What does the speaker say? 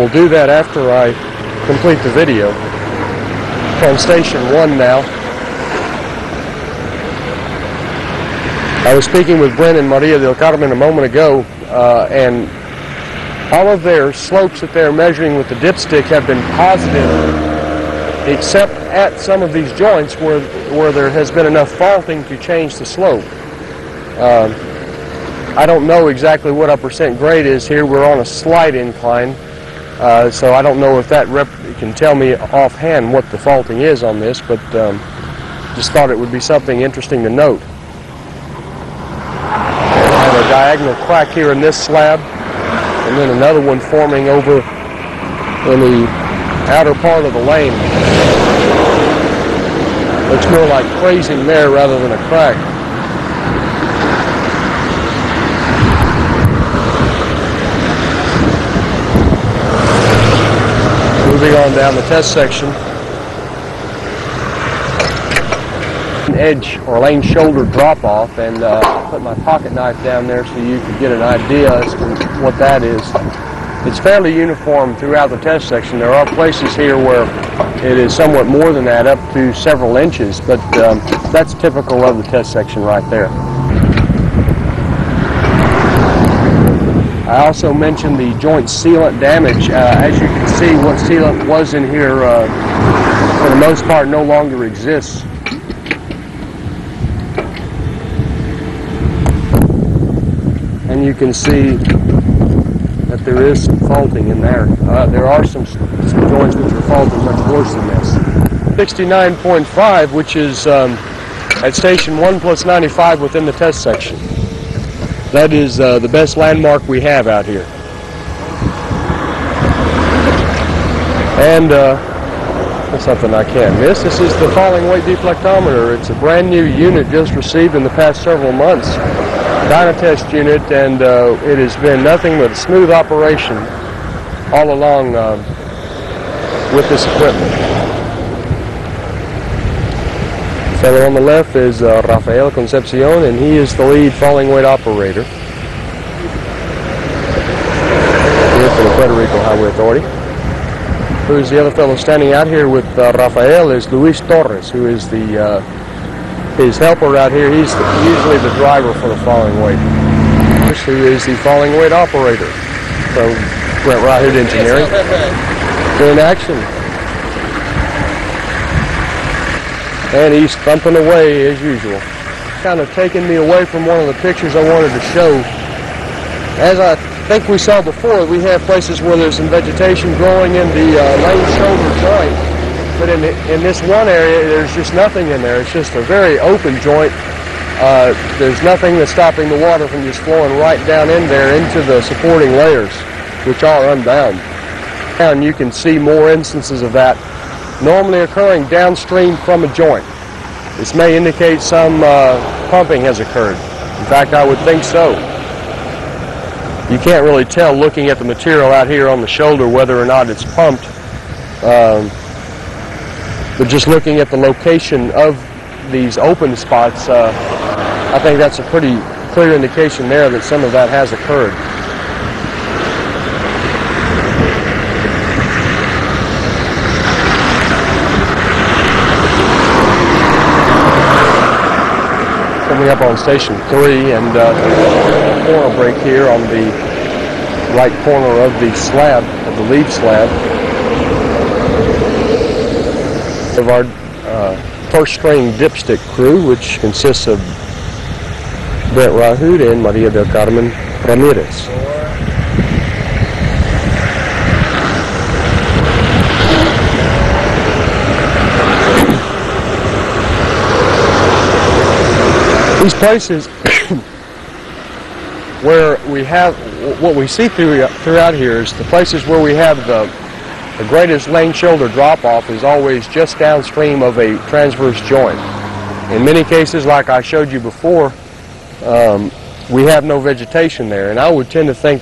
will do that after I complete the video. On station 1 now. I was speaking with Brent and Maria del Carmen a moment ago, and all of their slopes that they're measuring with the dipstick have been positive, except at some of these joints where there has been enough faulting to change the slope. I don't know exactly what our percent grade is here. We're on a slight incline, so I don't know if that can tell me offhand what the faulting is on this, but just thought it would be something interesting to note. I have a diagonal crack here in this slab, and then another one forming over in the outer part of the lane. Looks more like crazing there rather than a crack. Moving on down the test section. Edge or lane shoulder drop off, and put my pocket knife down there so you can get an idea as to what that is. It's fairly uniform throughout the test section. There are places here where it is somewhat more than that, up to several inches, but that's typical of the test section right there. I also mentioned the joint sealant damage. As you can see, what sealant was in here for the most part no longer exists. And you can see that there is some faulting in there. There are some joints which are faulting much worse than this. 69.5, which is at station 1 plus 95 within the test section. That is the best landmark we have out here. And that's something I can't miss. This is the falling weight deflectometer. It's a brand new unit just received in the past several months. Dynatest unit, and it has been nothing but a smooth operation all along with this equipment. The fellow on the left is Rafael Concepcion, and he is the lead falling weight operator here for the Puerto Rico Highway Authority. Who's the other fellow standing out here with Rafael is Luis Torres, who is the his helper out here. He's usually the driver for the falling weight. Who is the falling weight operator from Brent Ryhood Engineering. In action. And he's thumping away as usual. Kind of taking me away from one of the pictures I wanted to show. As I think we saw before, we have places where there's some vegetation growing in the lane shoulder joint. But in this one area, there's just nothing in there. It's just a very open joint. There's nothing that's stopping the water from just flowing right down in there into the supporting layers, which are unbound. And you can see more instances of that normally occurring downstream from a joint. This may indicate some pumping has occurred. In fact, I would think so. You can't really tell looking at the material out here on the shoulder whether or not it's pumped. But just looking at the location of these open spots, I think that's a pretty clear indication there that some of that has occurred. Coming up on station 3, and a corner break here on the right corner of the slab, of the lead slab. Of our first string dipstick crew, which consists of Brent Ryhood and Maria del Carmen Ramirez. These places where we have, what we see throughout here is the places where we have the greatest lane shoulder drop-off is always just downstream of a transverse joint. In many cases, like I showed you before, we have no vegetation there, and I would tend to think that